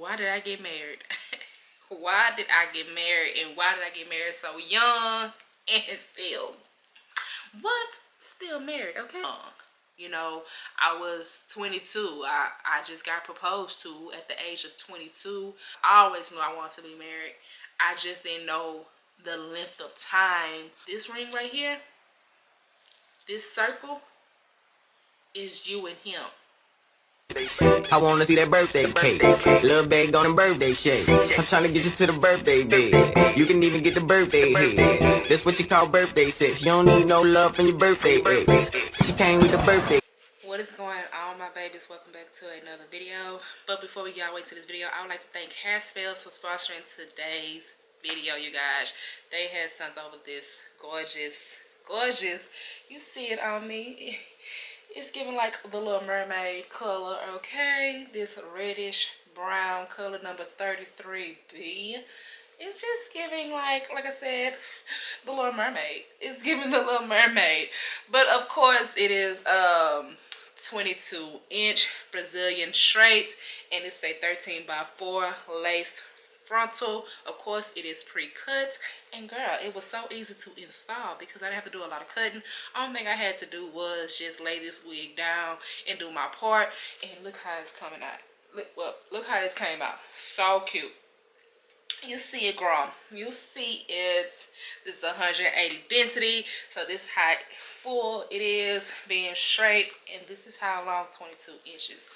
why did I get married? Why did I get married, and why did I get married so young and still married, okay? You know, I was 22. I just got proposed to at the age of 22. I always knew I wanted to be married. I just didn't know the length of time. This ring right here, this circle, is you and him. I wanna see that birthday cake, little bag on the birthday shake. I'm tryna get you to the birthday bed. You can even get the birthday head. That's what you call birthday sex. You don't need no love from your birthday ex. She came with the birthday. What is going on, my babies? Welcome back to another video. But before we get our way to this video, I would like to thank Hairspells for sponsoring today's video, you guys. They had sent over this gorgeous, you see it on me. It's giving like the Little Mermaid color, okay? This reddish brown color, number 33B. It's just giving like I said, the Little Mermaid. It's giving the Little Mermaid. But of course it is 22-inch Brazilian straight, and it's a 13x4 lace frontal. Of course it is pre-cut, and girl, it was so easy to install because I didn't have to do a lot of cutting. Only thing I had to do was just lay this wig down and do my part, and look how it's coming out. Look how this came out. So cute. You see it grown. You see it's this 180 density, so this how full it is being straight, and this is how long 22 inches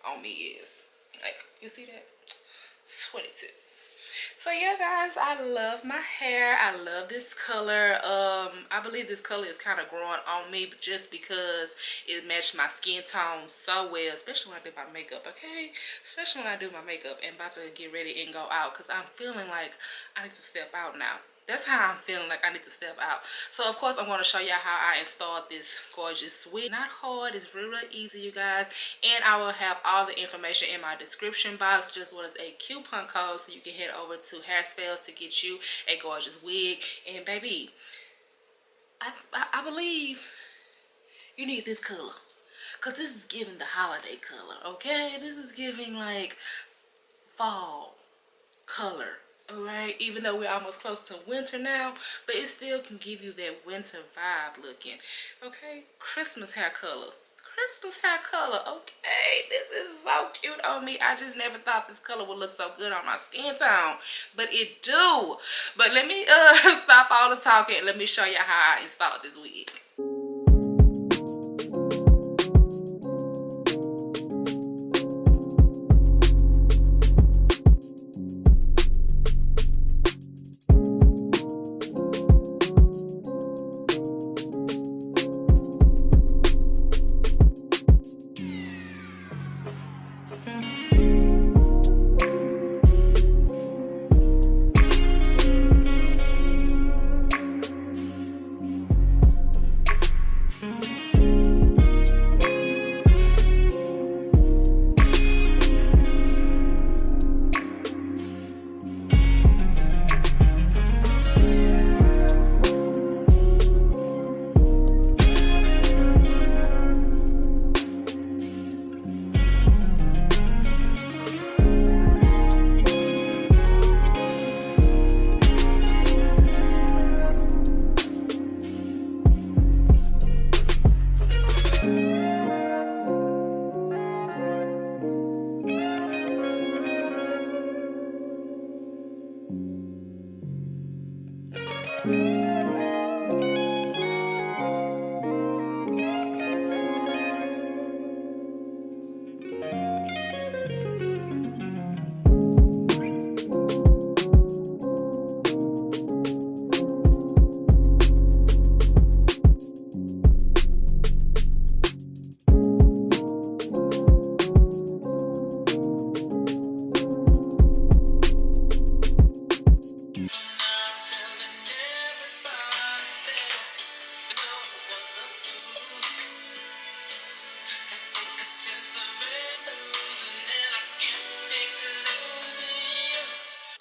on me is. Like, you see that? 22. So yeah, guys, I love my hair. I love this color. I believe this color is kind of growing on me just because it matched my skin tone so well, especially when I do my makeup, okay? Especially when I do my makeup and about to get ready and go out, because I'm feeling like I need to step out now. That's how I'm feeling, like I need to step out. So of course I'm going to show y'all how I installed this gorgeous wig. Not hard, it's real easy, you guys. And I will have all the information in my description box, just well as a coupon code, so you can head over to Hairspells to get you a gorgeous wig. And baby, I believe you need this color, because this is giving the holiday color, okay? This is giving like fall color. Alright, even though we're almost close to winter now, but it still can give you that winter vibe looking. Okay, Christmas hair color. Christmas hair color, okay? This is so cute on me. I just never thought this color would look so good on my skin tone, but it do. But let me stop all the talking and let me show you how I installed this wig.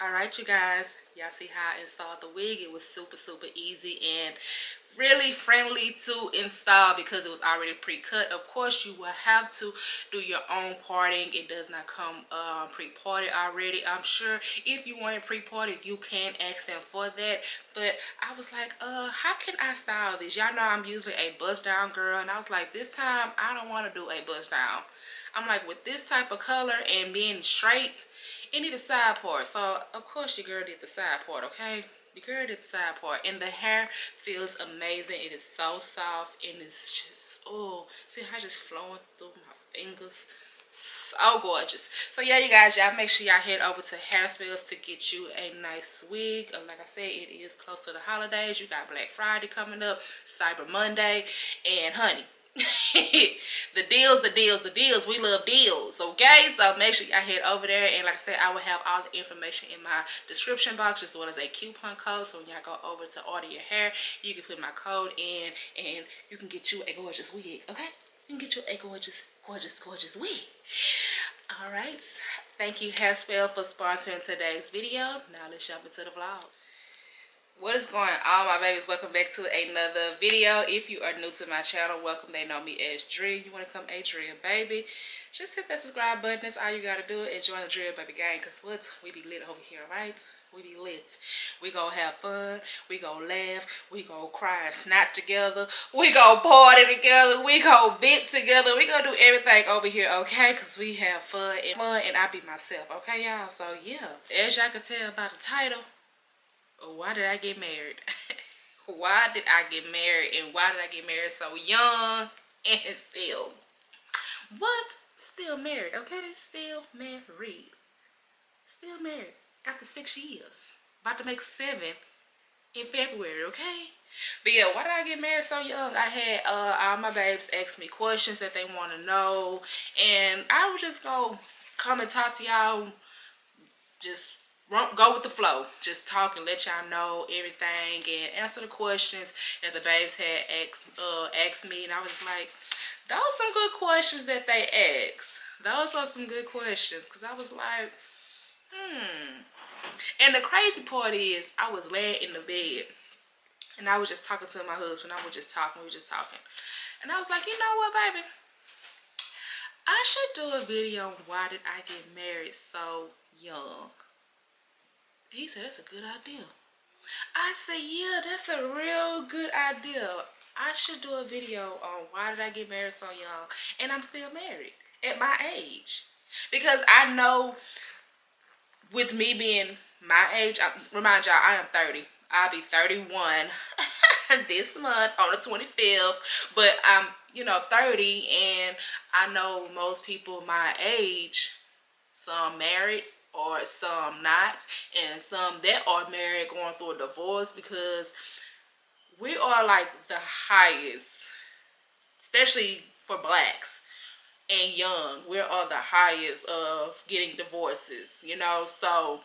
Alright, you guys, y'all see how I installed the wig. It was super easy, and really friendly to install because it was already pre-cut. Of course, you will have to do your own parting. It does not come pre-parted already. I'm sure if you want it pre-parted, you can ask them for that. But I was like, how can I style this? Y'all know I'm usually a bust down girl, and I was like, this time I don't want to do a bust down. I'm like, with this type of color and being straight, it need a side part. So of course your girl did the side part, okay? The girl did the side part, and the hair feels amazing. It is so soft, and it's just, oh, see how it's just flowing through my fingers. So gorgeous. So yeah, you guys, y'all make sure y'all head over to Hairspells to get you a nice wig. Like I said, it is close to the holidays. You got Black Friday coming up, Cyber Monday, and honey, the deals. We love deals, okay? So make sure y'all head over there, and like I said, I will have all the information in my description box as well as a coupon code. So when y'all go over to order your hair, you can put my code in and you can get you a gorgeous wig, okay? You can get you a gorgeous wig. All right, thank you Hairspell for sponsoring today's video. Now let's jump into the vlog. What is going on, my babies? Welcome back to another video. If you are new to my channel, welcome. They know me as Dre. You want to come a Dre baby, just hit that subscribe button. That's all you got to do, and join the Dre baby gang, because what, we be lit over here, right? We be lit. We gonna have fun. We gonna laugh. We gonna cry and snap together. We gonna party together. We gonna vent together. We gonna do everything over here, okay? Because we have fun, and I be myself, okay, y'all? So yeah, as y'all can tell by the title, why did I get married? Why did I get married, and why did I get married so young and still? What? Still married, okay? Still married. Still married after 6 years. About to make 7 in February, okay? But yeah, why did I get married so young? I had all my babes ask me questions that they want to know, and I would just go come and talk to y'all, just go with the flow, just talk and let y'all know everything and answer the questions that the babes had asked me. And I was like, those are some good questions that they asked. Those are some good questions, because I was like, And the crazy part is, I was laying in the bed and I was just talking to my husband. We were just talking, and I was like, you know what, baby, I should do a video on why did I get married so young. He said, that's a good idea. I said, yeah, that's a real good idea. I should do a video on why did I get married so young, and I'm still married at my age. Because I know with me being my age, remind y'all, I am 30. I'll be 31 this month on the 25th. But I'm, 30, and I know most people my age, some married or some not, and some that are married going through a divorce, because we are like the highest, especially for blacks and young, we're on the highest of getting divorces, so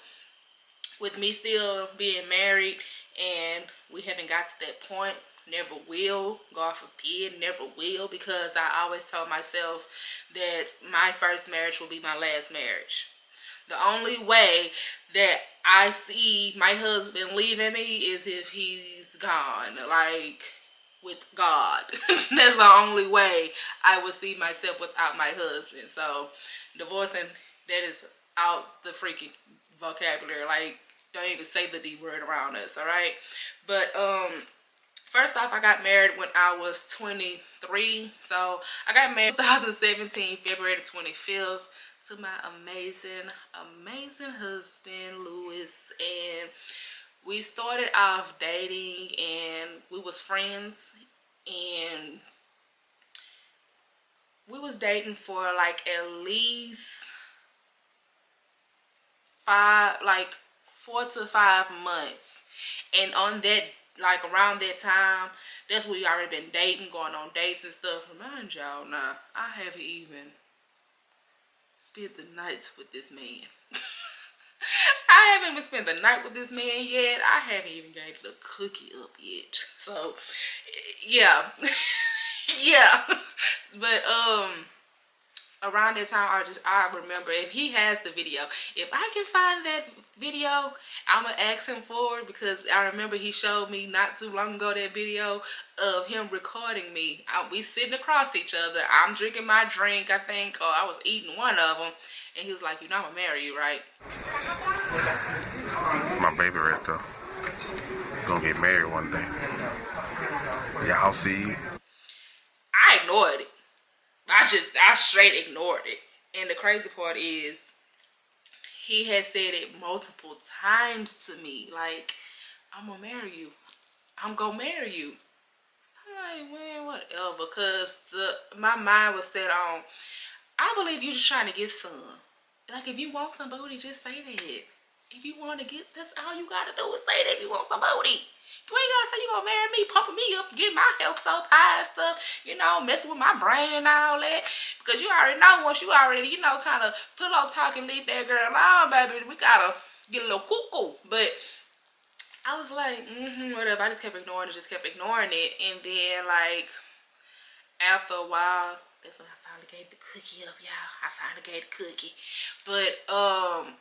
with me still being married, and we haven't got to that point, never will, God forbid, never will, because I always told myself that my first marriage will be my last marriage. The only way that I see my husband leaving me is if he's gone, like with God. That's the only way I would see myself without my husband. So divorcing, that is out the freaking vocabulary. Like, don't even say the D word around us, all right? But first off, I got married when I was 23. So I got married in 2017, February the 25th. To my amazing husband, Louis, and we started off dating, and we was friends, and we was dating for like at least 4 to 5 months, and on that, like around that time, that's when we already been dating, going on dates and stuff. Remind y'all, nah, I haven't even spent the night with this man. I haven't even spent the night with this man yet. I haven't even gave the cookie up yet. So yeah. Yeah. But around that time, I remember, if he has the video, if I can find that video, I'm gonna ask him for it, because I remember he showed me not too long ago that video of him recording me. We sitting across each other. I'm drinking my drink, I think, or I was eating one of them, and he was like, "You know, I'm gonna marry you, right?" My baby right there. Gonna get married one day. Y'all see? I ignored it. I straight ignored it. And the crazy part is, he had said it multiple times to me, like, "I'm gonna marry you. I'm gonna marry you." I'm like, man, whatever, because my mind was set on, I believe you just trying to get some. Like, if you want some booty, just say that. If you want to get, that's all you gotta do is say that if you want some booty. You ain't gotta say you gonna marry me, pumping me up, getting my health so high and stuff, messing with my brain and all that. Because you already know, once you already, kind of pillow talk and leave that girl alone, baby, we gotta get a little cuckoo. But I was like, whatever. I just kept ignoring it. And then, like, after a while, that's when I finally gave the cookie up, y'all. I finally gave the cookie. But, I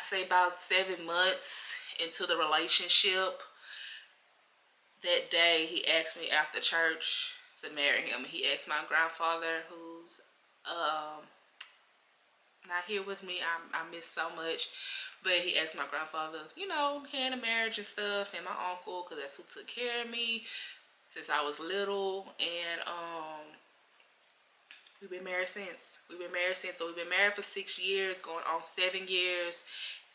say about 7 months into the relationship, that day he asked me after church to marry him. He asked my grandfather, who's not here with me. I miss so much. But he asked my grandfather, hand of marriage and stuff, and my uncle, because that's who took care of me since I was little. And we've been married since. So we've been married for 6 years, going on 7 years,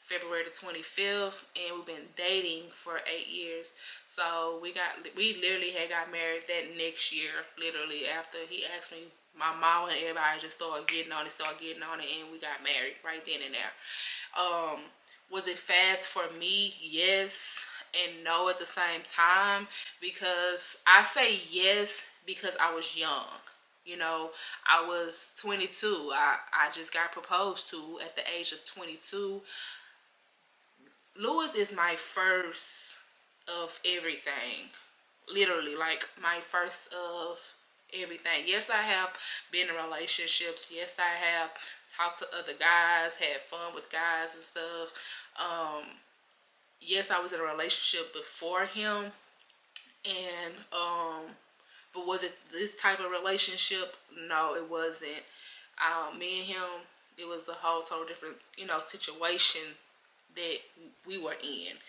February the 25th, and we've been dating for 8 years. So we literally had got married that next year, literally after he asked me. My mom and everybody just started getting on it, and we got married right then and there. Was it fast for me? Yes and no at the same time, because I say yes because I was young. I was 22. I just got proposed to at the age of 22. Lewis is my first of everything. Literally, like, my first of everything. Yes, I have been in relationships. Yes, I have talked to other guys, had fun with guys and stuff. Yes, I was in a relationship before him. And, but was it this type of relationship? No, it wasn't. Me and him, it was a whole total different, situation that we were in.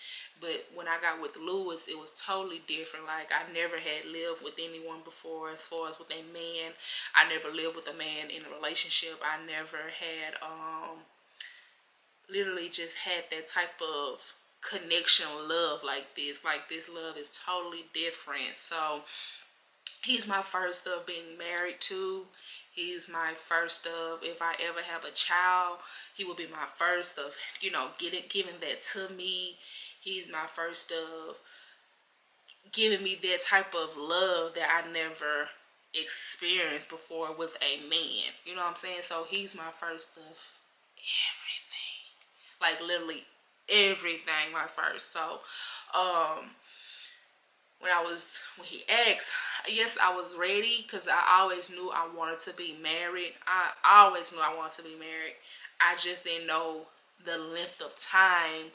But when I got with Lewis, it was totally different. Like, I never had lived with anyone before, as far as with a man. I never lived with a man in a relationship. I never had, literally just had that type of connection, love like this. Like, this love is totally different. So he's my first of being married to. He's my first of, if I ever have a child, he will be my first of, giving that to me. He's my first of giving me that type of love that I never experienced before with a man. You know what I'm saying? So he's my first of everything. Like, literally everything, my first. So, when he asked, yes, I was ready, because I always knew I wanted to be married. I always knew I wanted to be married. I just didn't know the length of time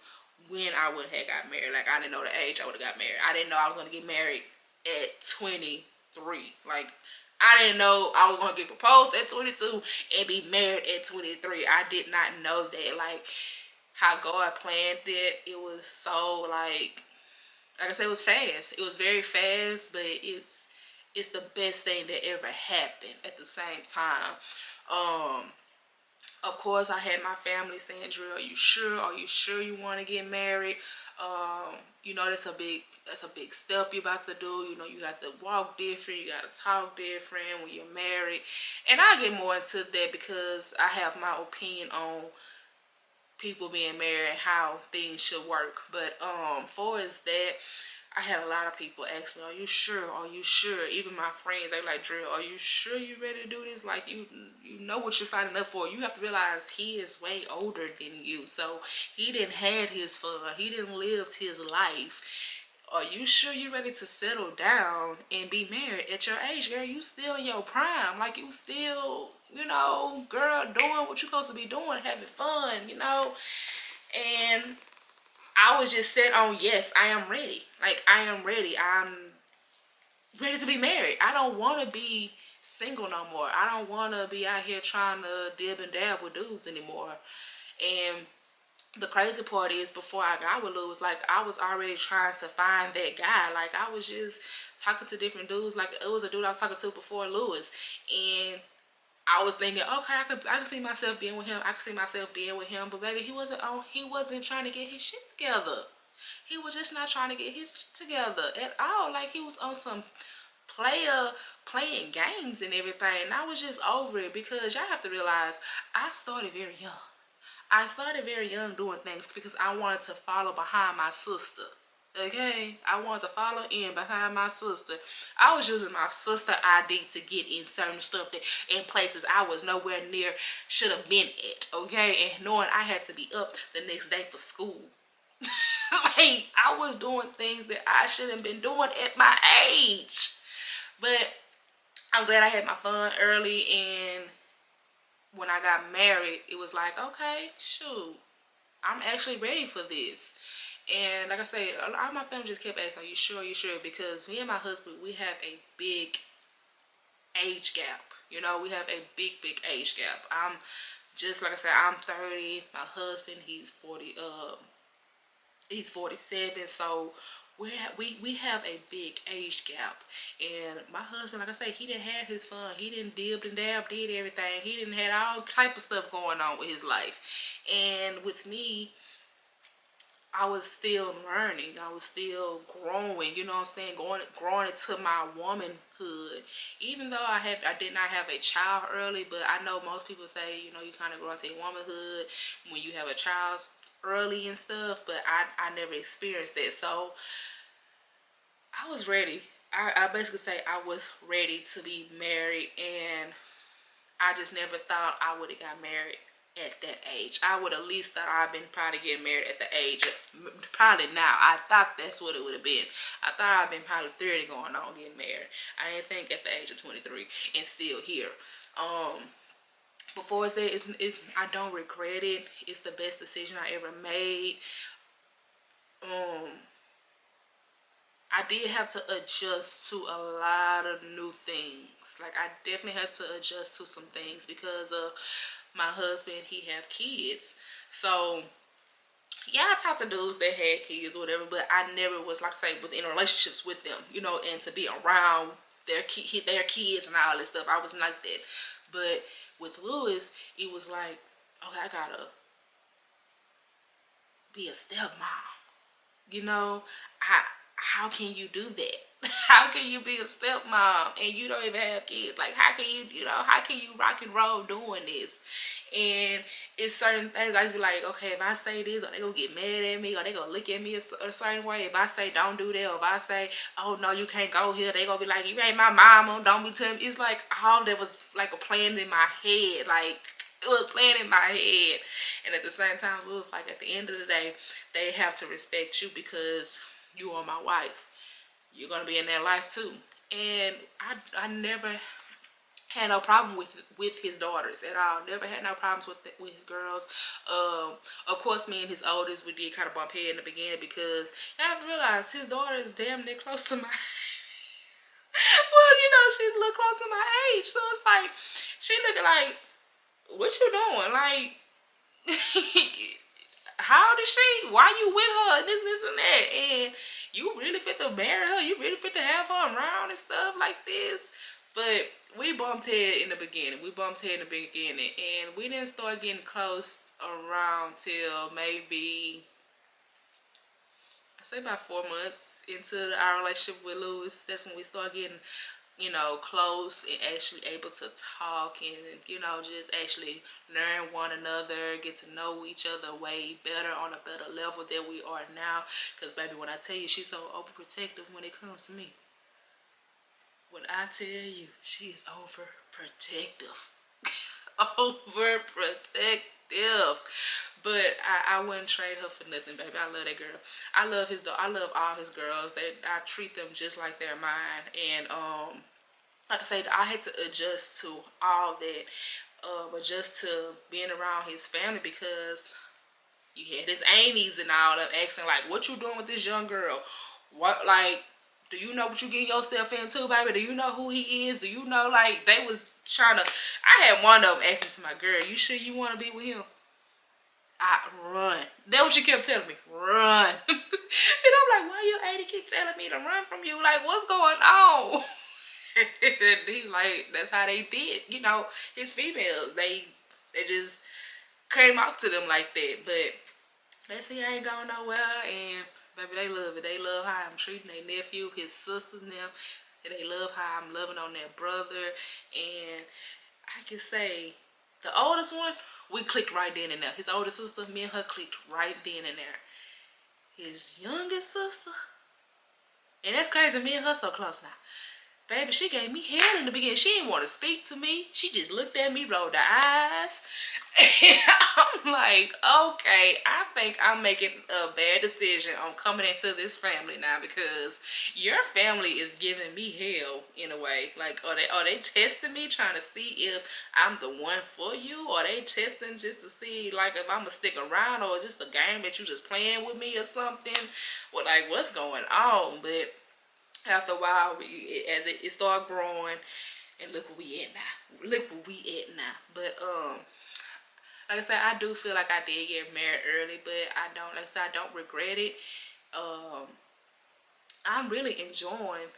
when I would have got married. Like, I didn't know the age I would have got married. I didn't know I was going to get married at 23. Like, I didn't know I was going to get proposed at 22 and be married at 23. I did not know that. Like, how God planned it, it was so, like I said, it was fast. It was very fast, but it's the best thing that ever happened at the same time. Of course, I had my family saying, "Drew, are you sure? Are you sure you want to get married? That's a big step you're about to do. You got to walk different, you got to talk different when you're married." And I'll get more into that, because I have my opinion on people being married and how things should work. But for as that, I had a lot of people ask me, "Are you sure? Are you sure?" Even my friends, they like, "Drill, are you sure you ready to do this? Like, you know what you're signing up for." You have to realize he is way older than you, so he didn't have his fun. He didn't live his life. are you sure you're ready to settle down and be married at your age, girl? You still in your prime. Like, you still, you know, girl, doing what you're supposed to be doing, having fun, you know? And I was just set on, yes, I am ready. Like, I am ready. I'm ready to be married. I don't want to be single no more. I don't want to be out here trying to dib and dab with dudes anymore. And the crazy part is, before I got with Lou, like, I was already trying to find that guy. Like, I was just talking to different dudes. Like, it was a dude I was talking to before Lewis, and I was thinking, okay, I can see myself being with him. I can see myself being with him. But baby, he wasn't trying to get his shit together. He was just not trying to get his shit together at all. Like, he was on some playing games and everything. And I was just over it, because y'all have to realize, I started very young. I started very young doing things because I wanted to follow behind my sister. Okay? I wanted to follow in behind my sister. I was using my sister ID to get in certain stuff, that in places I was nowhere near should have been at. Okay? And knowing I had to be up the next day for school. Like, I was doing things that I shouldn't have been doing at my age. But I'm glad I had my fun early, and when I got married, it was like, okay, shoot, I'm actually ready for this. And like I say, a lot of my family just kept asking, are you sure, because me and my husband, we have a big age gap. You know, we have a big age gap. I'm just, like I said, I'm 30. My husband, he's 47. So we have a big age gap. And my husband, like I say, he didn't have his fun. He didn't dib and dab, did everything. He didn't have all type of stuff going on with his life. And with me, I was still learning. I was still growing, you know what I'm saying? Growing into my womanhood. Even though I did not have a child early, but I know most people say, you know, you kind of grow into your womanhood when you have a child early and stuff, but I never experienced that. So I was ready. I basically say I was ready to be married, and I just never thought I would have got married at that age. I would at least thought I'd been probably getting married at the age of, probably now, I thought that's what it would have been. I thought I'd been probably 30 going on getting married. I didn't think at the age of 23 and still here. Before it's that, I don't regret it. It's the best decision I ever made. I did have to adjust to a lot of new things. Like, I definitely had to adjust to some things because of my husband. He have kids. So, yeah, I talked to dudes that had kids or whatever, but I never was, like I say, was in relationships with them, you know, and to be around their kids and all this stuff. I wasn't like that. But with Lewis, it was like, okay, I gotta be a stepmom. You know, how can you do that? How can you be a stepmom and you don't even have kids? Like, how can you rock and roll doing this? And it's certain things I just be like, okay, if I say this, are they gonna get mad at me? Or they gonna look at me a certain way? If I say don't do that, or if I say, oh no, you can't go here, they gonna be like, you ain't my mama, don't be telling me. It's like all that was like a plan in my head. Like, it was playing in my head. And at the same time, it was like, at the end of the day, they have to respect you because you are my wife. You're gonna be in their life too. And I never had no problem with his daughters at all. Never had no problems with his girls. Of course, me and his oldest, we did kind of bump head in the beginning because you have to realize his daughter is damn near close to my well, you know, she's a little close to my age. So it's like, she looking like, what you doing? Like, how old is she? Why you with her? And this and that. And you really fit to marry her? You really fit to have her around and stuff like this? But we bumped head in the beginning. And we didn't start getting close around till maybe, I say about 4 months into our relationship with Lewis. That's when we started getting, you know, close and actually able to talk and, you know, just actually learn one another, get to know each other way better on a better level than we are now. Because, baby, when I tell you, she's so overprotective when it comes to me. When I tell you, she is overprotective. Overprotective. But I wouldn't trade her for nothing, baby. I love that girl. I love his dog. I love all his girls. I treat them just like they're mine. And like I said, I had to adjust to all that, adjust to being around his family, because you had his aunties and all them asking like, "What you doing with this young girl? What, like, do you know what you getting yourself into, baby? Do you know who he is? Do you know?" Like, they was trying to. I had one of them asking to my girl, "You sure you want to be with him?" I run. That's what she kept telling me. Run. And I'm like, "Why your auntie keep telling me to run from you? Like, what's going on?" And he like, that's how they did. You know, his females, they just came off to them like that. But they see I ain't going nowhere, and baby, they love it. They love how I'm treating their nephew, his sisters, and them. And they love how I'm loving on their brother. And I can say, the oldest one, we clicked right then and there. His older sister, me and her clicked right then and there. His youngest sister, and that's crazy, me and her so close now. Baby, she gave me hell in the beginning. She didn't want to speak to me. She just looked at me, rolled her eyes. And I'm like, okay, I think I'm making a bad decision on coming into this family now, because your family is giving me hell in a way. Like, are they testing me, trying to see if I'm the one for you? Or are they testing just to see, like, if I'm going to stick around, or just a game that you just playing with me or something? Well, like, what's going on? But after a while, as it started growing, and look where we at now. Look where we at now. But like I said, I do feel like I did get married early, but I don't. Like I said, I don't regret it. I'm really enjoying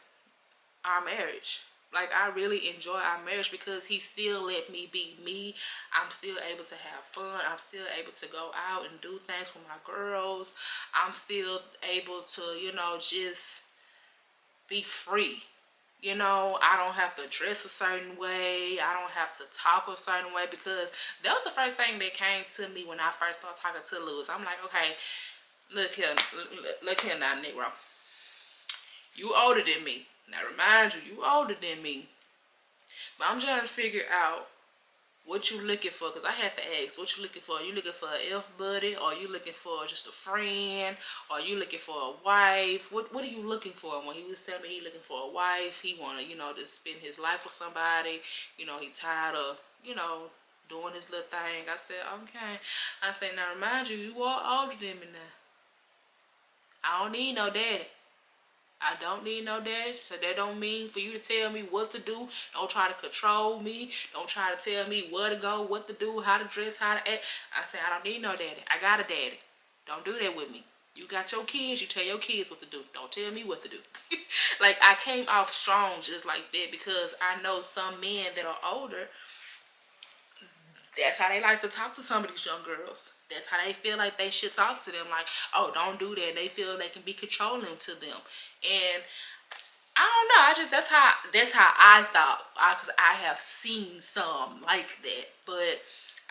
our marriage. Like, I really enjoy our marriage because he still let me be me. I'm still able to have fun. I'm still able to go out and do things with my girls. I'm still able to, you know, just be free. You know, I don't have to dress a certain way. I don't have to talk a certain way, because that was the first thing that came to me when I first started talking to Lewis. I'm like, okay, look here now, Negro. You older than me. Now, remind you, you older than me. But I'm trying to figure out what you looking for, because I had to ask, what you looking for? Are you looking for an F buddy? Or are you looking for just a friend? Or are you looking for a wife? What are you looking for? When he was telling me he looking for a wife, he wanted, you know, to spend his life with somebody. You know, he tired of, you know, doing his little thing. I said, okay. I said, now remind you, you are older than me now. I don't need no daddy. I don't need no daddy, so that don't mean for you to tell me what to do. Don't try to control me. Don't try to tell me where to go, what to do, how to dress, how to act. I said, I don't need no daddy. I got a daddy. Don't do that with me. You got your kids, you tell your kids what to do. Don't tell me what to do. Like, I came off strong just like that, because I know some men that are older, that's how they like to talk to some of these young girls. That's how they feel like they should talk to them. Like, oh, don't do that. They feel they can be controlling to them. And I don't know. That's how I thought. Because I have seen some like that. But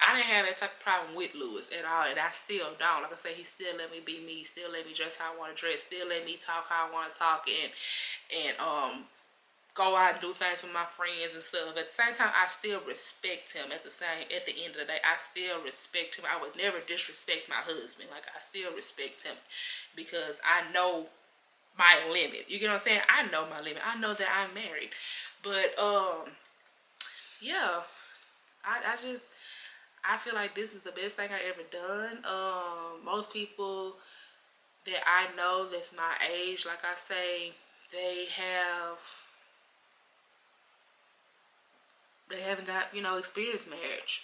I didn't have that type of problem with Lewis at all. And I still don't. Like I said, he still let me be me. Still let me dress how I want to dress. Still let me talk how I want to talk. And go out and do things with my friends and stuff. At the same time, I still respect him. At the end of the day, I still respect him. I would never disrespect my husband. Like, I still respect him, because I know my limit. You get what I'm saying? I know my limit. I know that I'm married. But yeah, I feel like this is the best thing I ever done. Most people that I know that's my age, like I say, they haven't got, you know, experienced marriage.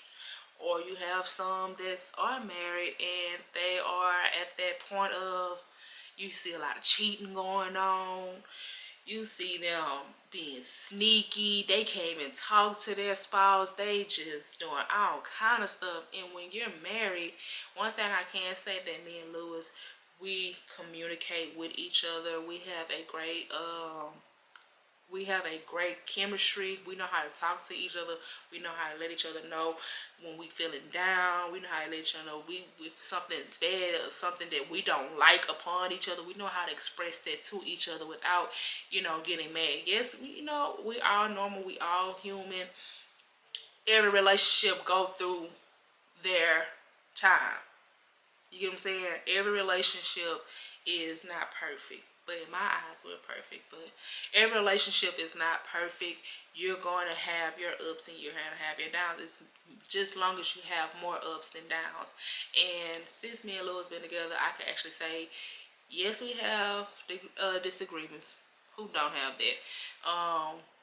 Or you have some that are married and they are at that point of, you see a lot of cheating going on. You see them being sneaky. They can't even talk to their spouse. They just doing all kind of stuff. And when you're married, one thing I can say that me and Lewis, we communicate with each other. We have a great chemistry. We know how to talk to each other. We know how to let each other know when we feeling down. We know how to let each other know if something's bad or something that we don't like upon each other. We know how to express that to each other without, you know, getting mad. Yes, you know, we all normal. We all human. Every relationship go through their time. get what I'm saying? Every relationship is not perfect. But in my eyes, we're perfect. But every relationship is not perfect. You're going to have your ups and you're going to have your downs. It's just long as you have more ups than downs. And since me and Louis been together, I can actually say, yes, we have disagreements. Who don't have that?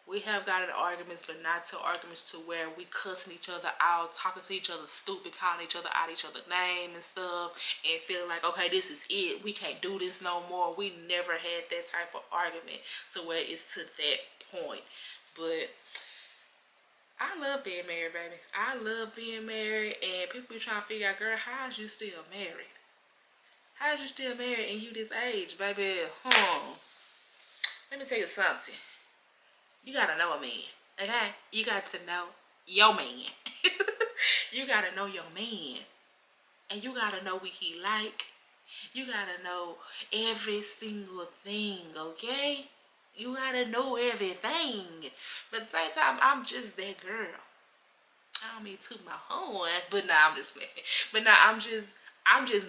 We have gotten arguments, but not to arguments to where we cussing each other out, talking to each other stupid, calling each other out each other's name and stuff, and feeling like, okay, this is it. We can't do this no more. We never had that type of argument to where it's to that point. But I love being married, baby. I love being married, and people be trying to figure out, girl, how is you still married? How is you still married and you this age, baby? Let me tell you something. You gotta know a man, okay? You got to know your man. You gotta know your man. And you gotta know what he like. You gotta know every single thing, okay? You gotta know everything. But at the same time, I'm just that girl. I don't mean toot my horn, but nah, I'm just playing. But nah, I'm just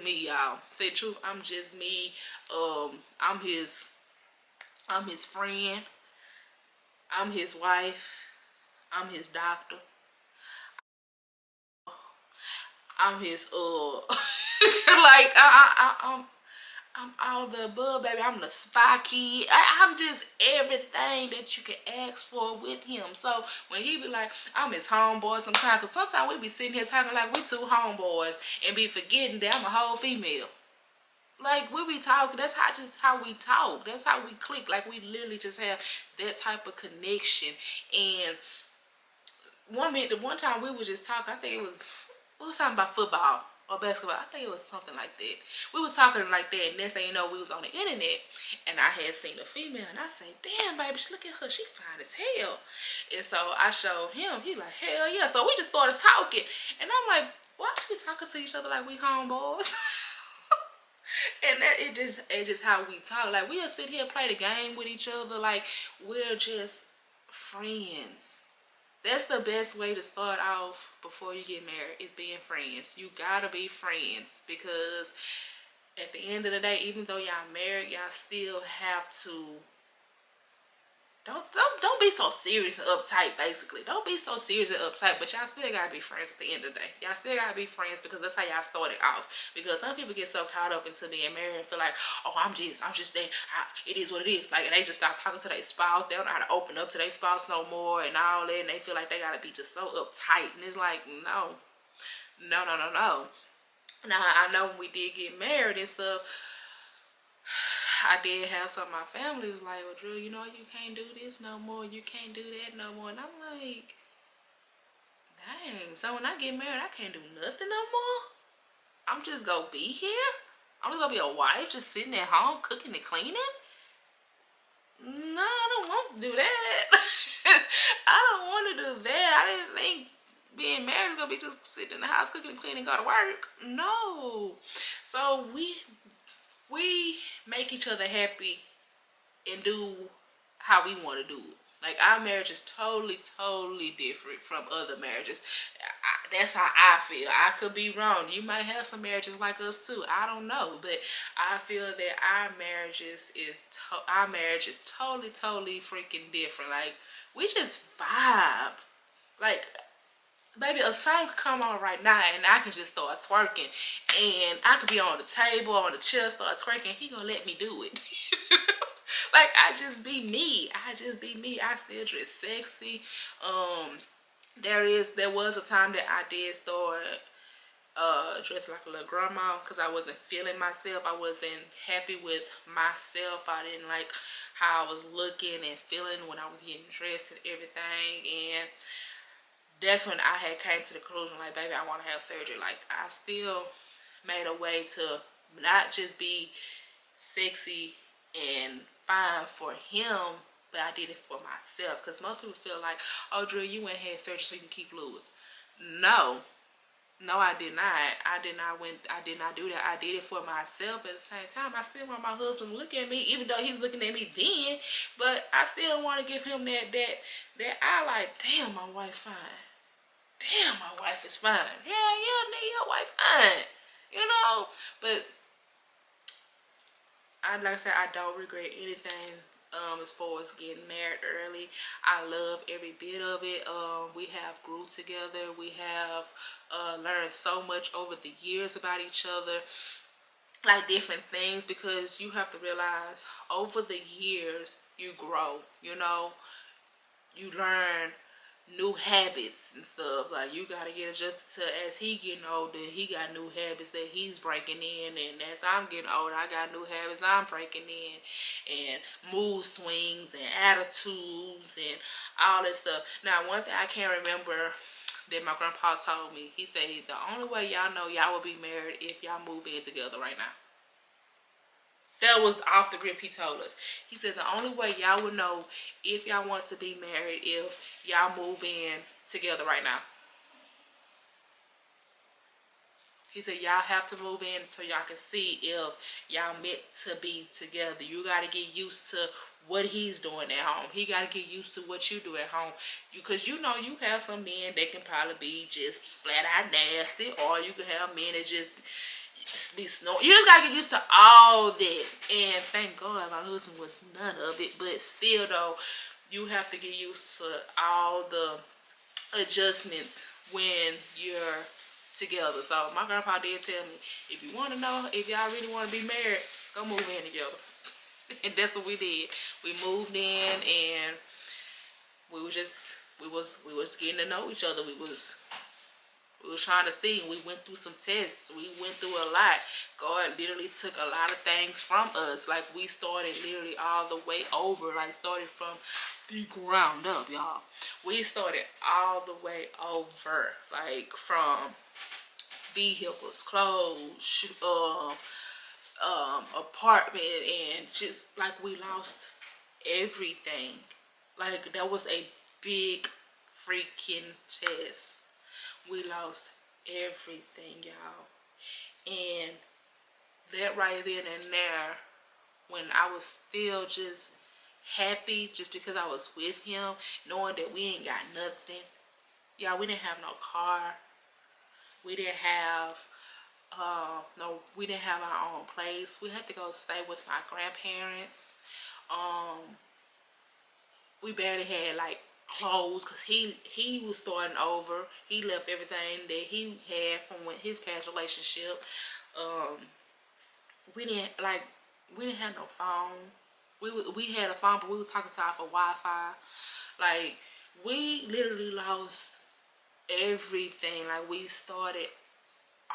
me, y'all. Say the truth, I'm just me. I'm his friend. I'm his wife. I'm his doctor. I'm his like I'm all the above, baby. I'm the spy kid. I'm just everything that you can ask for with him. So when he be like, I'm his homeboy sometimes, because sometimes we be sitting here talking like we two homeboys and be forgetting that I'm a whole female. Like, we be talking, that's how we talk. That's how we click. Like, we literally just have that type of connection. And the one time we were just talking, I think we was talking about football or basketball. I think it was something like that. We was talking like that, and next thing you know, we was on the internet, and I had seen a female, and I said, damn, baby, look at her. She fine as hell. And so I showed him. He like, hell yeah. So we just started talking. And I'm like, why are we talking to each other like we homeboys? And that it just how we talk. Like, we'll sit here and play the game with each other like we're just friends. That's the best way to start off before you get married, is being friends. You gotta be friends, because at the end of the day, even though y'all married, y'all still have to don't be so serious and uptight, basically. Don't be so serious and uptight, but y'all still gotta be friends at the end of the day. Y'all still gotta be friends, because that's how y'all started off. Because some people get so caught up into being married and feel like, oh, I'm just there. It is what it is. Like, they just start talking to their spouse. They don't know how to open up to their spouse no more and all that, and they feel like they gotta be just so uptight. And it's like, no. Now, I know when we did get married and stuff, I did have some of my family was like, well, Drew, you know, you can't do this no more. You can't do that no more. And I'm like, dang. So when I get married, I can't do nothing no more? I'm just going to be here? I'm just going to be a wife just sitting at home cooking and cleaning? No, I don't want to do that. I don't want to do that. I didn't think being married is going to be just sitting in the house cooking and cleaning and go to work. No. So we make each other happy and do how we want to do it. Like, our marriage is totally different from other marriages. That's how I feel. I could be wrong. You might have some marriages like us too. I don't know, but I feel that our marriage is totally freaking different. Like, we just vibe. Like, baby, a song could come on right now and I can just start twerking, and I could be on the table, on the chair, start twerking. He gonna let me do it. Like, I just be me. I still dress sexy. There was a time that I did start dressing like a little grandma, because I wasn't feeling myself. I wasn't happy with myself. I didn't like how I was looking and feeling when I was getting dressed and everything. And that's when I had came to the conclusion, like, baby, I want to have surgery. Like, I still made a way to not just be sexy and fine for him, but I did it for myself. Because most people feel like, oh, Drew, you went and had surgery so you can keep Lewis. No, I did not. I did not do that. I did it for myself. At the same time, I still want my husband to look at me, even though he's looking at me then. But I still want to give him that I like, damn, my wife fine. Damn, my wife is fine. Yeah, nigga, your wife fine. you know. But like I said, I don't regret anything as far as getting married early. I love every bit of it. We have grew together. We have learned so much over the years about each other, like different things, because you have to realize over the years you grow, you know. You learn new habits and stuff. Like, you gotta get adjusted to, as he getting older, he got new habits that he's breaking in, and as I'm getting older, I got new habits I'm breaking in, and mood swings and attitudes and all that stuff. Now, one thing I can't remember that my grandpa told me, he said the only way y'all know y'all will be married if y'all move in together right now. That was off the grip, he told us. He said the only way y'all would know if y'all want to be married if y'all move in together right now. He said y'all have to move in so y'all can see if y'all meant to be together. You got to get used to what he's doing at home. He got to get used to what you do at home. Because you know you have some men that can probably be just flat out nasty, or you can have men that just be snoring. You just gotta get used to all that, and thank God my husband was none of it. But still though, you have to get used to all the adjustments when you're together. So my grandpa did tell me, if you want to know if y'all really want to be married, go move in together. And that's what we did. We moved in, and we was getting to know each other. We was trying to see. We went through some tests. We went through a lot. God literally took a lot of things from us. Like, we started literally all the way over. Like, started from the ground up, y'all. We started all the way over. Like, from vehicles, clothes, apartment, and just like we lost everything. Like, that was a big freaking test. We lost everything, y'all. And that right then and there, when I was still just happy just because I was with him, knowing that we ain't got nothing. Y'all, we didn't have no car. We didn't have we didn't have our own place. We had to go stay with my grandparents. We barely had like clothes, because he was starting over. He left everything that he had from his past relationship. We didn't have no phone. We had a phone, but we were talking to our for Wi-Fi. Like, we literally lost everything. Like, we started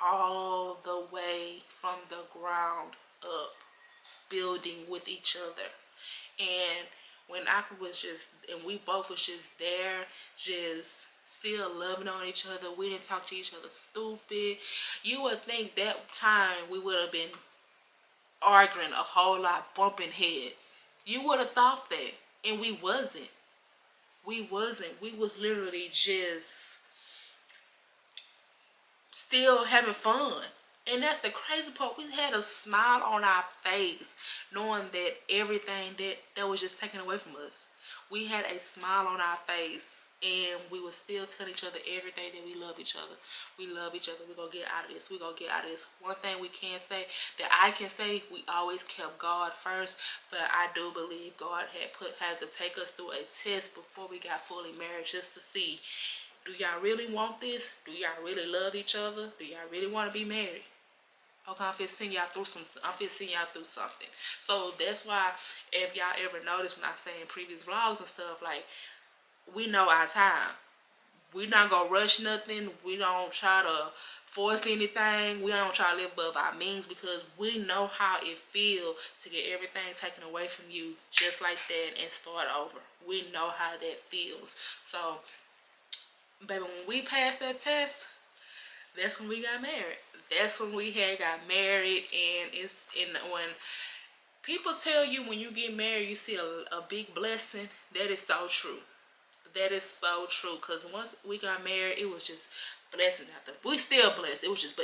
all the way from the ground up, building with each other. And when we both was just there, just still loving on each other. We didn't talk to each other stupid. You would think that time we would have been arguing a whole lot, bumping heads. You would have thought that. And we wasn't. We was literally just still having fun. And that's the crazy part. We had a smile on our face, knowing that everything that was just taken away from us. We had a smile on our face, and we would still tell each other every day that we love each other. We love each other. We're going to get out of this. We're going to get out of this. One thing we can say, that I can say, we always kept God first. But I do believe God had to take us through a test before we got fully married, just to see, do y'all really want this? Do y'all really love each other? Do y'all really want to be married? Okay, I'm finna send y'all through something. So that's why, if y'all ever notice when I say in previous vlogs and stuff, like, we know our time. We not gonna rush nothing. We don't try to force anything. We don't try to live above our means, because we know how it feels to get everything taken away from you just like that and start over. We know how that feels. So, baby, when we passed that test, that's when we got married. That's when we got married. And when people tell you when you get married you see a big blessing, that is so true. That is so true. Because once we got married, it was just blessings after. We still blessed. It was just,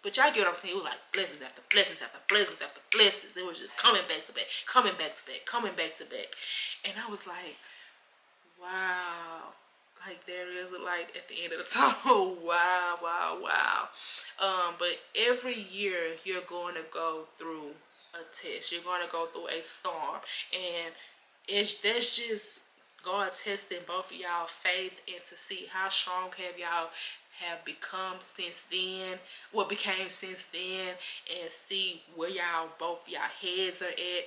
but y'all get what I'm saying. It was like blessings after blessings after blessings after blessings. It was just coming back to back, coming back to back, coming back to back. And I was like, wow. Like there is a light at the end of the tunnel. Wow, wow, wow. But every year you're going to go through a test. You're going to go through a storm, and that's just God testing both of y'all faith and to see how strong have y'all have become since then, what became since then, and see where y'all both y'all heads are at.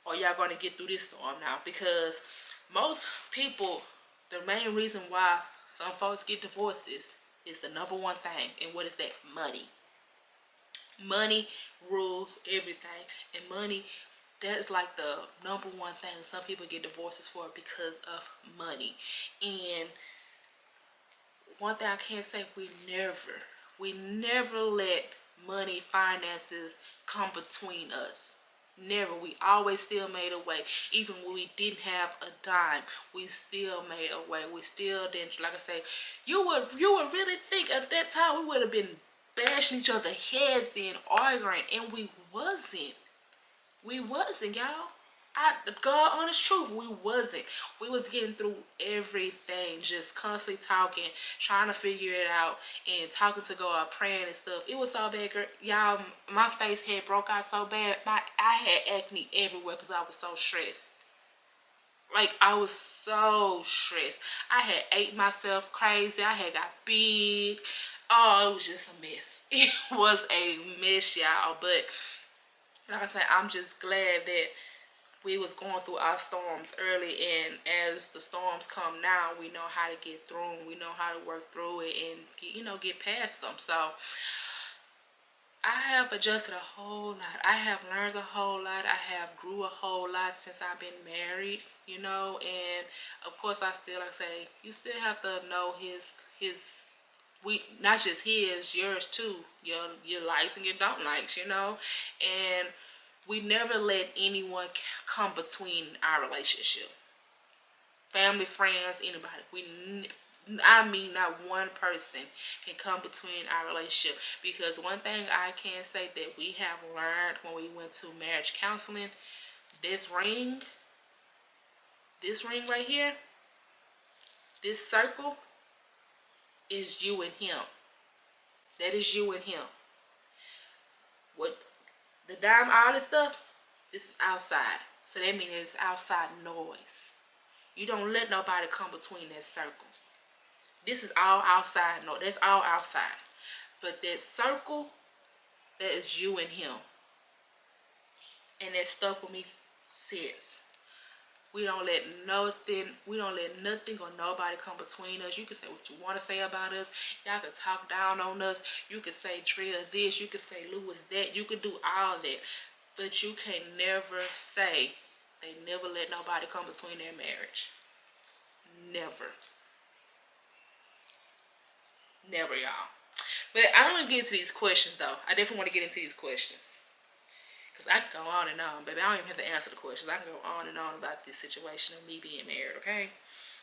Or y'all gonna get through this storm now? Because most people, the main reason why some folks get divorces is the number one thing. And what is that? Money. Money rules everything. And money, that's like the number one thing some people get divorces for, because of money. And one thing I can't say, we never let money, finances come between us. Never. We always still made a way. Even when we didn't have a dime, we still made a way. We still didn't, like I say, you would really think at that time we would have been bashing each other heads in, arguing, and we wasn't. We wasn't, y'all. God honest truth, we wasn't. We was getting through everything, just constantly talking, trying to figure it out, and talking to God, praying and stuff. It was so bad, girl. Y'all, my face had broke out so bad. I had acne everywhere because I was so stressed. Like, I was so stressed. I had ate myself crazy. I had got big. Oh, it was just a mess. It was a mess, y'all. But like I said, I'm just glad that we was going through our storms early, and as the storms come now, we know how to get through them. We know how to work through it and get past them. So I have adjusted a whole lot. I have learned a whole lot. I have grew a whole lot since I've been married, and of course I still, like I say, you still have to know his not just his, yours too, your likes and your don't likes, and we never let anyone come between our relationship. Family, friends, anybody. I mean, not one person can come between our relationship. Because one thing I can say that we have learned when we went to marriage counseling, this ring right here, this circle is you and him. That is you and him. What the dime, all this stuff, this is outside. So that means it's outside noise. You don't let nobody come between that circle. This is all outside. No, that's all outside. But that circle, that is you and him. And that stuck with me since. We don't let nothing or nobody come between us. You can say what you want to say about us. Y'all can talk down on us. You can say Trill this. You can say Lewis that. You can do all that. But you can never say they never let nobody come between their marriage. Never. Never, y'all. But I don't want to get into these questions, though. I definitely want to get into these questions. Because I can go on and on, baby. I don't even have to answer the questions. I can go on and on about this situation of me being married, okay?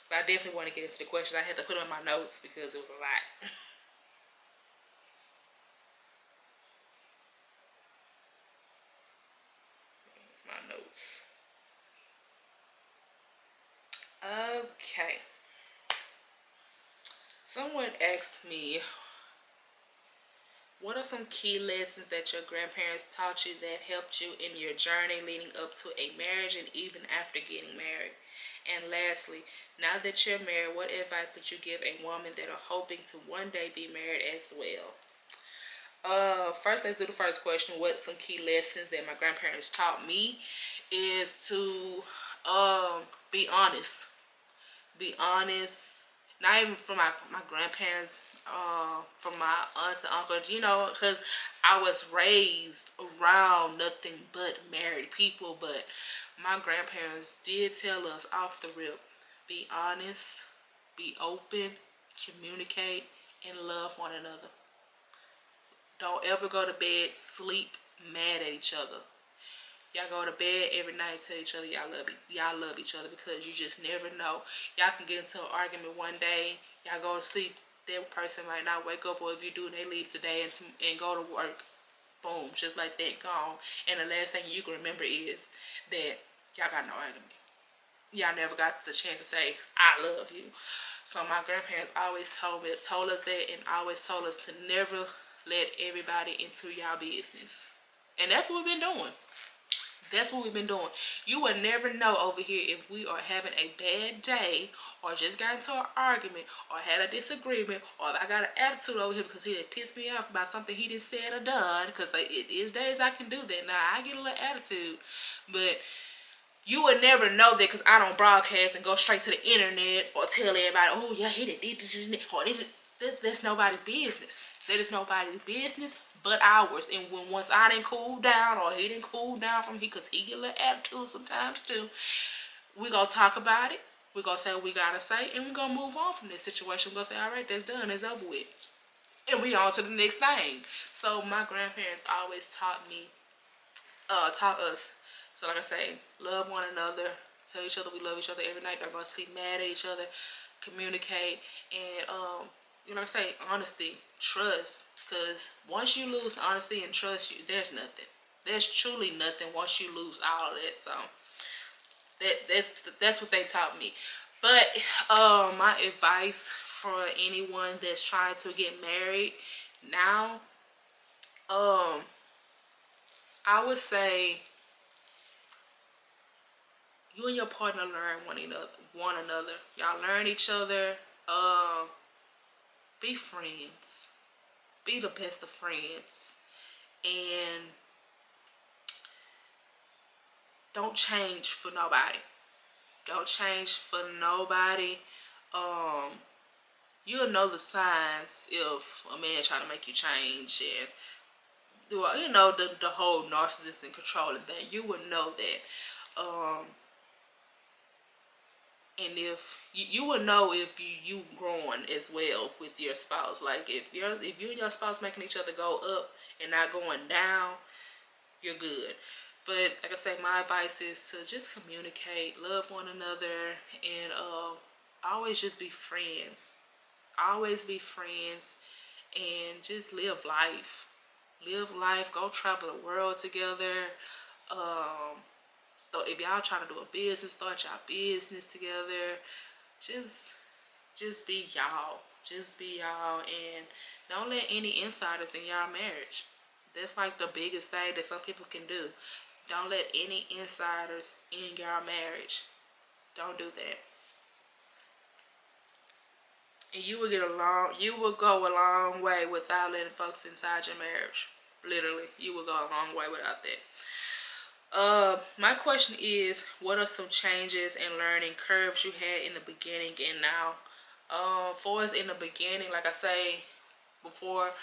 But I definitely want to get into the questions. I had to put them in my notes because it was a lot. Here's my notes. Okay. Someone asked me, what are some key lessons that your grandparents taught you that helped you in your journey leading up to a marriage and even after getting married? And lastly, now that you're married, what advice would you give a woman that are hoping to one day be married as well? First, let's do the first question. What some key lessons that my grandparents taught me is to be honest. Be honest. Not even from my grandparents, from my aunts and uncles, because I was raised around nothing but married people. But my grandparents did tell us off the rip, be honest, be open, communicate, and love one another. Don't ever go to bed, sleep mad at each other. Y'all go to bed every night and tell each other y'all love each other, because you just never know. Y'all can get into an argument one day, y'all go to sleep, that person might not wake up, or if you do, they leave today and go to work, boom, just like that, gone. And the last thing you can remember is that y'all got no argument. Y'all never got the chance to say, I love you. So my grandparents always told us that, and always told us to never let everybody into y'all business. And that's what we've been doing. That's what we've been doing. You will never know over here if we are having a bad day, or just got into an argument, or had a disagreement, or if I got an attitude over here because he done pissed me off about something he done said or done. Because like, it is days I can do that. Now, I get a little attitude, but you would never know that because I don't broadcast and go straight to the internet or tell everybody, oh yeah, he did this and that, or that's nobody's business. That is nobody's business but ours. And once I didn't cool down, or he didn't cool down from me, because he get a little attitude sometimes too, we gonna talk about it. We gonna say what we gotta say, and we gonna move on from this situation. We gonna say, all right, that's done, it's over with, and we on to the next thing. So my grandparents always taught us. So like I say, love one another, tell each other we love each other every night. Don't go to sleep mad at each other, communicate, and you know, like I say, honesty, trust. Because once you lose honesty and trust, there's nothing. There's truly nothing once you lose all of that. So that's what they taught me. But my advice for anyone that's trying to get married now, I would say you and your partner learn one another. Y'all learn each other. Be friends. Be the best of friends. And don't change for nobody. Don't change for nobody. You'll know the signs if a man trying to make you change, and you know, the whole narcissist and controlling thing. You would know that. And if you will know if you growing as well with your spouse. Like if you and your spouse making each other go up and not going down, you're good. But like I say, my advice is to just communicate, love one another, and always just be friends. Always be friends, and just live life. Live life. Go travel the world together. So if y'all trying to do a business, start y'all business together. Just be y'all. Just be y'all, and don't let any insiders in y'all marriage. That's like the biggest thing that some people can do. Don't let any insiders in your marriage. Don't do that. And you will go a long way without letting folks inside your marriage. Literally, you will go a long way without that. My question is, what are some changes and learning curves you had in the beginning and now? For us in the beginning, like I say before,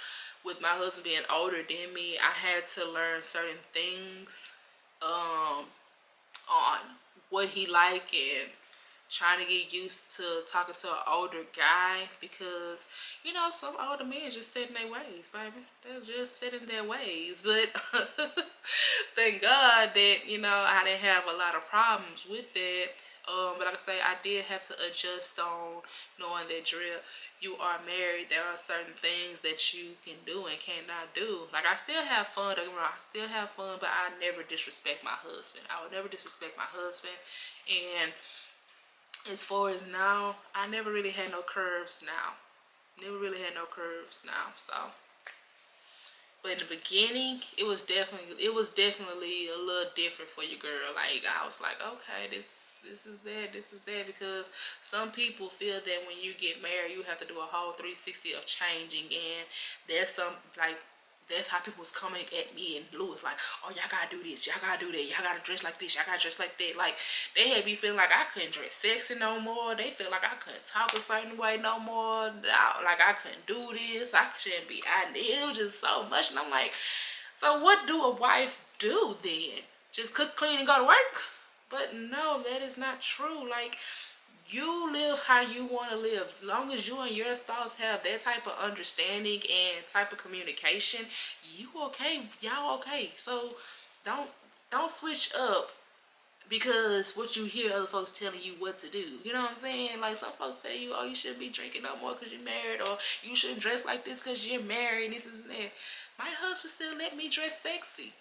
with my husband being older than me, I had to learn certain things on what he liked, and trying to get used to talking to an older guy, because you know, some older men just set in their ways, baby. They're just set in their ways. But thank God that, you know, I didn't have a lot of problems with that. But like I say, I did have to adjust on knowing that, drill, you are married. There are certain things that you can do and cannot do. Like, I still have fun, don't get me wrong, I still have fun, but I never disrespect my husband. I would never disrespect my husband. And as far as now, I never really had no curves now. Never really had no curves now, so. But in the beginning, it was definitely a little different for your girl. Like, I was like, okay, this is that, because some people feel that when you get married, you have to do a whole 360 of changing, and that's how people was coming at me and Louis, like, oh, y'all gotta do this, y'all gotta do that, y'all gotta dress like this, y'all gotta dress like that. Like, they had me feeling like I couldn't dress sexy no more. They felt like I couldn't talk a certain way no more. Like, I couldn't do this. I shouldn't be. It was just so much. And I'm like, so what do a wife do then? Just cook, clean, and go to work? But no, that is not true. Like, you live how you want to live. As long as you and your spouse have that type of understanding and type of communication, you okay. Y'all okay. So don't switch up because what you hear other folks telling you what to do. You know what I'm saying? Like, some folks tell you, oh, you shouldn't be drinking no more because you're married, or you shouldn't dress like this because you're married, this is that. My husband still let me dress sexy.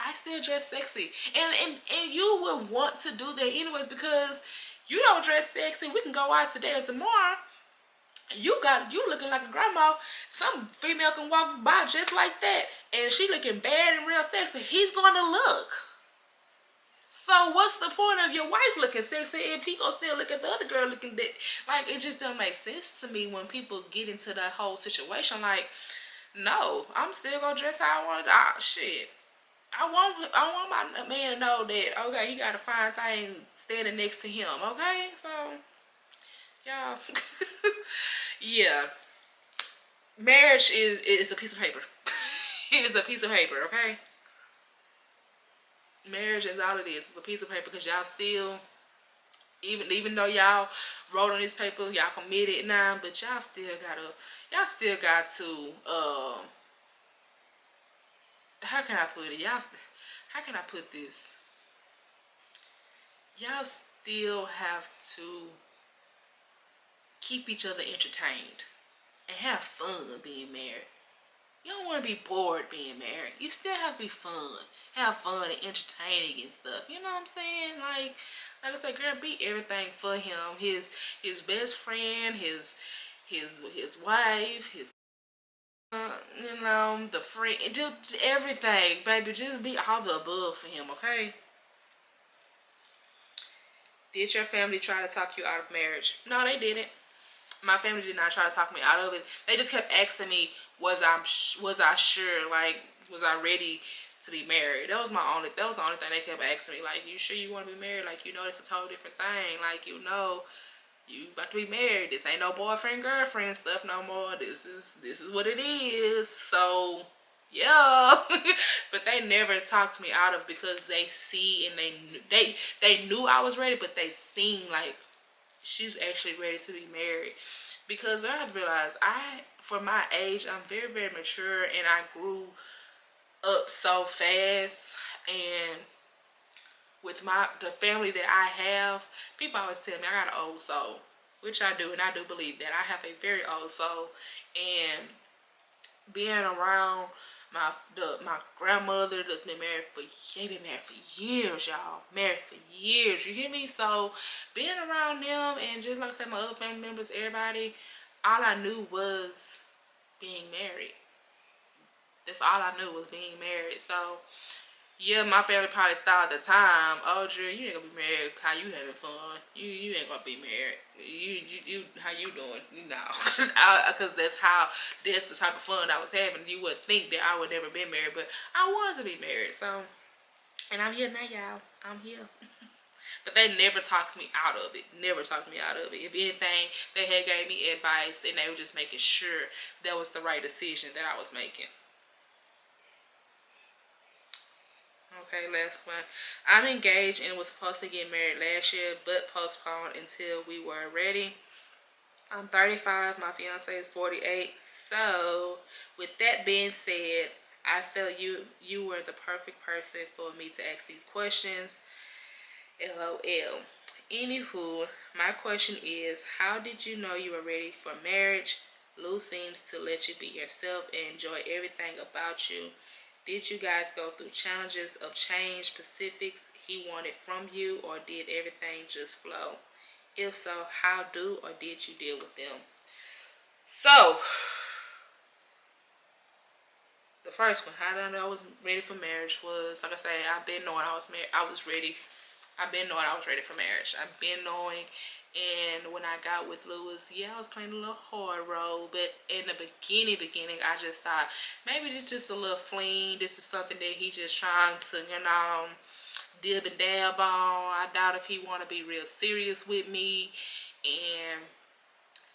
I still dress sexy, and you would want to do that anyways, because You don't dress sexy. We can go out today or tomorrow. You looking like a grandma. Some female can walk by just like that, and she looking bad and real sexy. He's going to look. So what's the point of your wife looking sexy if he gonna still look at the other girl looking dead? Like, it just don't make sense to me when people get into that whole situation. Like, no, I'm still gonna dress how I want. Shit, I want my man to know that, okay, he got a fine thing standing next to him. Okay, so y'all, yeah, marriage is a piece of paper. It is a piece of paper. Okay. Marriage is all it is. It's a piece of paper, because y'all still, even though y'all wrote on this paper, y'all committed now, but y'all still got to, how can I put it? How can I put this? Y'all still have to keep each other entertained and have fun being married. You don't want to be bored being married. You still have to be fun. Have fun and entertaining and stuff. You know what I'm saying? Like I said, girl, be everything for him. His best friend, his wife, his you know, the friend, do everything, baby. Just be all the above for him, okay? Did your family try to talk you out of marriage? No, they didn't. My family did not try to talk me out of it. They just kept asking me, was I sure? Like, was I ready to be married? That was the only thing they kept asking me. Like, you sure you want to be married? Like, you know, it's a totally different thing. Like, you know, you about to be married. This ain't no boyfriend girlfriend stuff no more. This is what it is. So yeah. But they never talked me out of, because they see and they knew I was ready, but they seemed like she's actually ready to be married. Because I have realized, for my age, I'm very, very mature, and I grew up so fast. And with the family that I have, people always tell me I got an old soul, which I do, and I do believe that I have a very old soul. And being around my grandmother that's been married for years, y'all. Married for years, you hear me? So being around them, and just like I said, my other family members, everybody, all I knew was being married. That's all I knew, was being married. So yeah, my family probably thought at the time, oh, Drew, you ain't gonna be married. How you having fun? You ain't gonna be married. You how you doing? No, because that's the type of fun I was having. You would think that I would never be married, but I wanted to be married. So, and I'm here now, y'all. I'm here. But they never talked me out of it. Never talked me out of it. If anything, they had gave me advice, and they were just making sure that was the right decision that I was making. Okay, last one. I'm engaged and was supposed to get married last year, but postponed until we were ready. I'm 35. My fiance is 48. So, with that being said, I felt you were the perfect person for me to ask these questions. LOL. Anywho, my question is, how did you know you were ready for marriage? Lou seems to let you be yourself and enjoy everything about you. Did you guys go through challenges of change, specifics he wanted from you, or did everything just flow? If so, how or did you deal with them? So, the first one, how did I know I was ready for marriage, was, like I say, I've been knowing I was ready. I've been knowing I was ready for marriage. I've been knowing. And when I got with Lewis, yeah, I was playing a little hard role. But in the beginning, I just thought, maybe this is just a little fling. This is something that he just trying to, dib and dab on. I doubt if he want to be real serious with me. And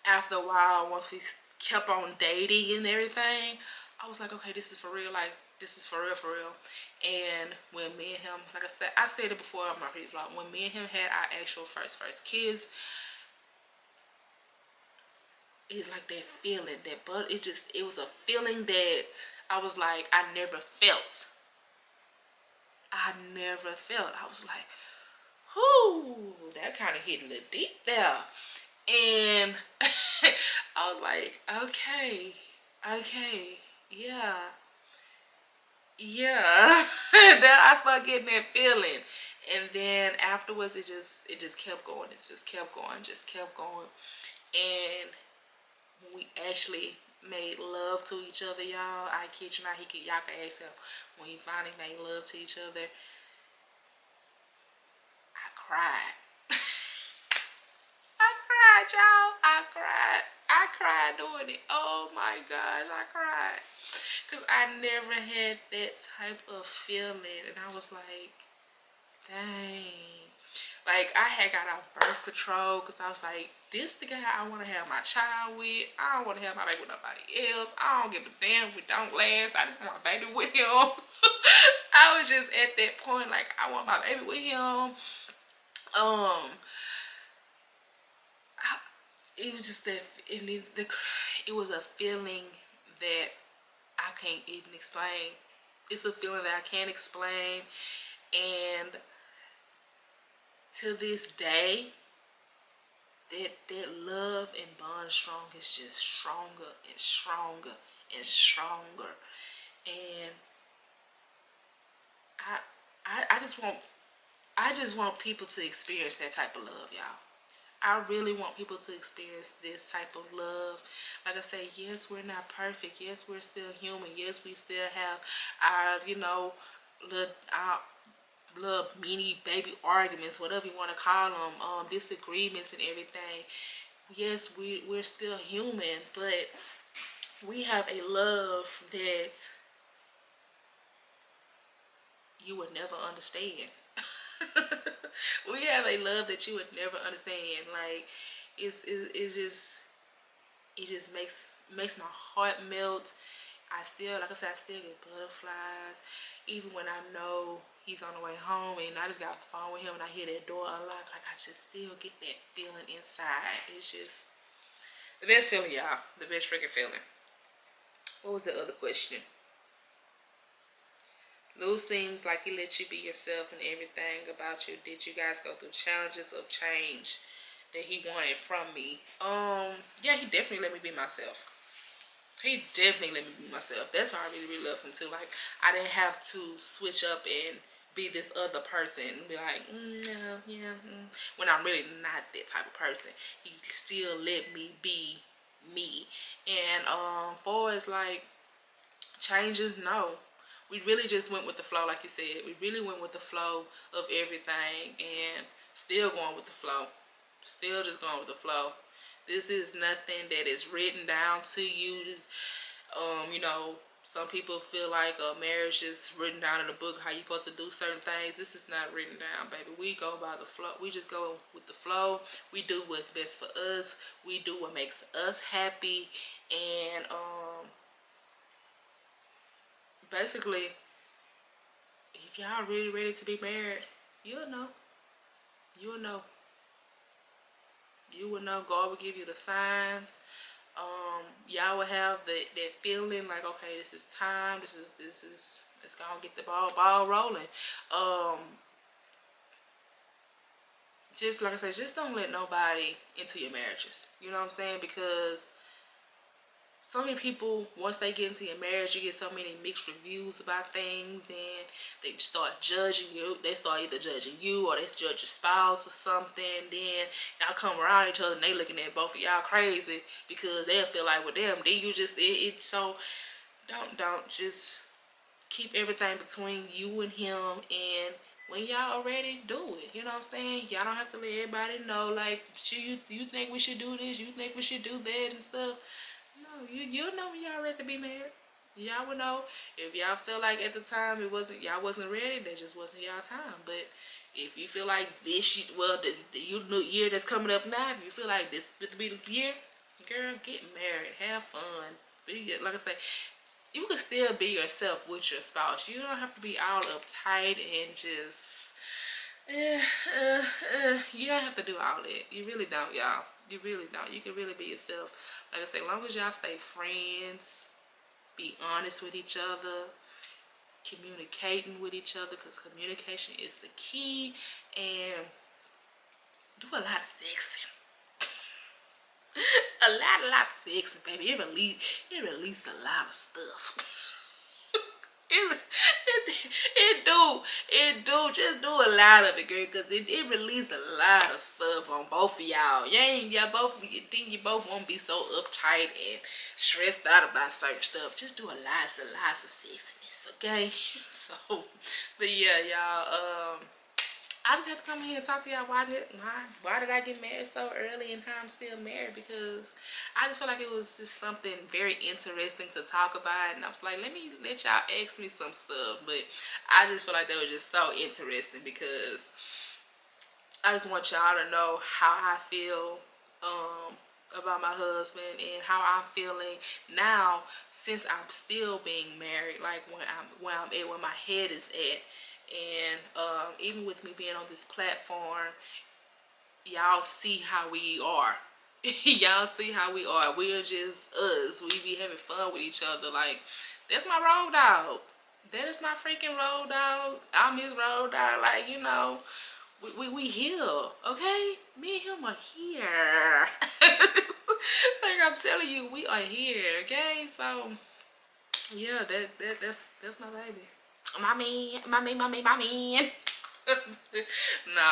after a while, once we kept on dating and everything, I was like, okay, this is for real. Like, this is for real. And when me and him, like I said it before on my previous vlog, when me and him had our actual first kiss, it's like that feeling, it was a feeling that I was like, I never felt. I was like, whoo, that kind of hit a little deep there. And I was like, okay, yeah. Then I started getting that feeling. And then afterwards, it just kept going. It just kept going, And we actually made love to each other, y'all. I kid you not. Y'all can ask him when he finally made love to each other. I cried. I cried, y'all. I cried doing it. Oh my gosh, I cried. Because I never had that type of feeling. And I was like, dang. Like, I had got off birth control because I was like, this the guy I want to have my child with. I don't want to have my baby with nobody else. I don't give a damn if we don't last. I just want my baby with him. I was just at that point, like, I want my baby with him. It was just that, it was a feeling that I can't even explain. It's a feeling that I can't explain. And to this day, that love and bond strong is just stronger and stronger and stronger. And I just want people to experience that type of love, y'all. I really want people to experience this type of love. Like I say, yes, we're not perfect. Yes, we're still human. Yes, we still have our, little mini baby arguments, whatever you want to call them, disagreements and everything. Yes, we're still human, but we have a love that you would never understand. We have a love that you would never understand. Like, it just makes my heart melt. Like I said, I still get butterflies even when I know he's on the way home and I just got the phone with him and I hear that door unlock. Like, I just still get that feeling inside. It's just the best feeling, y'all. The best freaking feeling. What was the other question? Lou seems like he lets you be yourself and everything about you. Did you guys go through challenges of change that he wanted from me? Yeah, he definitely let me be myself. He definitely let me be myself. That's why I really, really love him too. Like, I didn't have to switch up and be this other person and be like, when I'm really not that type of person. He still let me be me. And far as like changes, no. We really just went with the flow, like you said. We really went with the flow of everything and still going with the flow. Still just going with the flow. This is nothing that is written down to you. This, some people feel like a marriage is written down in a book, how you're supposed to do certain things. This is not written down, baby. We go by the flow. We just go with the flow. We do what's best for us. We do what makes us happy. And basically, if y'all really ready to be married, you'll know. You'll know. You will know. God will give you the signs. Y'all will have that feeling like, okay, this is time. This is it's gonna get the ball rolling. Just like I said, just don't let nobody into your marriages. You know what I'm saying? Because so many people, once they get into your marriage, you get so many mixed reviews about things, and they start judging you. They start either judging you or they judge your spouse or something. Then y'all come around each other and they looking at both of y'all crazy because they'll feel like with them. Then you just so don't just keep everything between you and him, and when y'all are ready, do it. You know what I'm saying? Y'all don't have to let everybody know, like, you think we should do this, you think we should do that and stuff. No, you'll know when y'all ready to be married. Y'all will know. If y'all feel like at the time y'all wasn't ready, that just wasn't y'all time. But if you feel like this, the new year that's coming up now, if you feel like this is to be the year, girl, get married, have fun. Like I say, you can still be yourself with your spouse. You don't have to be all uptight and just you don't have to do all that. You really don't, y'all. You really don't. You can really be yourself. Like I say, as long as y'all stay friends, be honest with each other, communicating with each other, because communication is the key, and do a lot of sexing. a lot of sexing, baby. It release a lot of stuff. It do. Just do a lot of it, girl, because it released a lot of stuff on both of y'all. You think you both won't be so uptight and stressed out about certain stuff. Just do lots of sexiness, okay? So, but yeah, y'all, I just have to come here and talk to y'all why did I get married so early and how I'm still married, because I just feel like it was just something very interesting to talk about, and I was like, let y'all ask me some stuff. But I just feel like that was just so interesting, because I just want y'all to know how I feel about my husband and how I'm feeling now since I'm still being married, like where I'm at, where my head is at. And even with me being on this platform, y'all see how we are. Y'all see how we are. We're just us. We be having fun with each other. Like, that's my road dog. That is my freaking road dog. I'm his road dog. Like, you know, we here, okay? Me and him are here. Like I'm telling you, we are here, okay? So yeah, that's my baby. My man. No,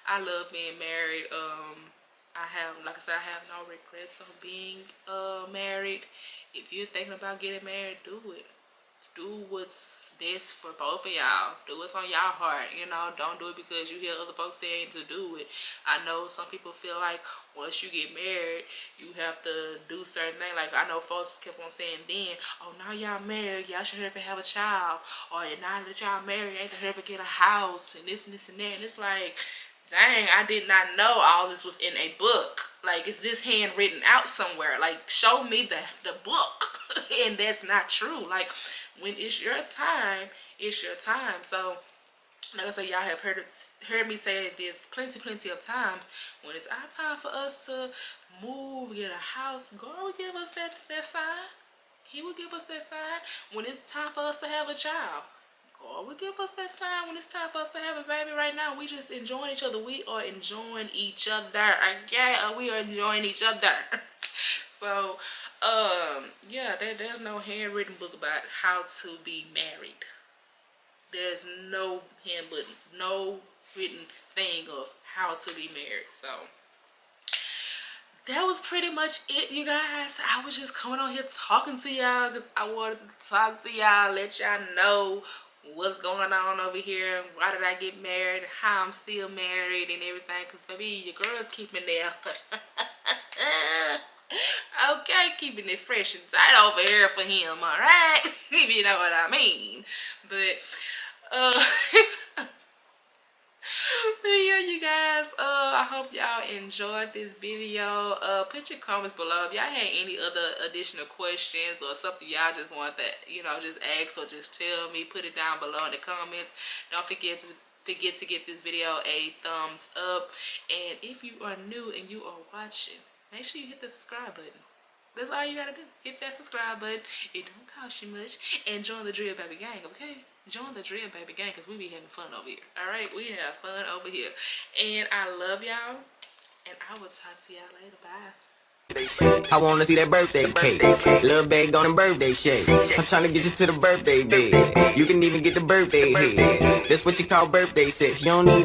I love being married. Like I said, I have no regrets of being married. If you're thinking about getting married, do it. Do what's best for both of y'all. Do what's on y'all heart. You know, don't do it because you hear other folks saying to do it. I know some people feel like once you get married, you have to do certain things. Like, I know folks kept on saying then, oh, now y'all married, y'all should hurry up and have a child. Or now that y'all married, ain't to hurry up and get a house and this and this and that. And it's like, dang, I did not know all this was in a book. Like, is this handwritten out somewhere? Like, show me the book. And that's not true. Like, when it's your time, it's your time. So, like I said, y'all have heard me say this plenty of times. When it's our time for us to move, get a house, God will give us that sign. He will give us that sign. When it's time for us to have a child, God will give us that sign. When it's time for us to have a baby. Right now, we just enjoying each other. We are enjoying each other. Okay, we are enjoying each other. So, yeah, there's no handwritten book about how to be married. There's no handbook, no written thing of how to be married. So that was pretty much it, you guys. I was just coming on here talking to y'all because I wanted to talk to y'all, let y'all know what's going on over here, why did I get married, how I'm still married and everything, because baby, your girl's keeping there. Okay, keeping it fresh and tight over here for him, alright? If you know what I mean. But but yeah, you guys, I hope y'all enjoyed this video. Put your comments below if y'all had any other additional questions or something y'all just want that, you know, just ask or just tell me. Put it down below in the comments. Don't forget to give this video a thumbs up. And if you are new and you are watching, make sure you hit the subscribe button. That's all you gotta do. Hit that subscribe button. It don't cost you much. And join the Drill Baby Gang, okay? Join the Drill Baby Gang, because we be having fun over here. Alright? We have fun over here. And I love y'all. And I will talk to y'all later. Bye. I wanna see that birthday cake. Little bag on the birthday shake. I'm tryna get you to the birthday bed. You can even get the birthday head. That's what you call birthday sex. You don't need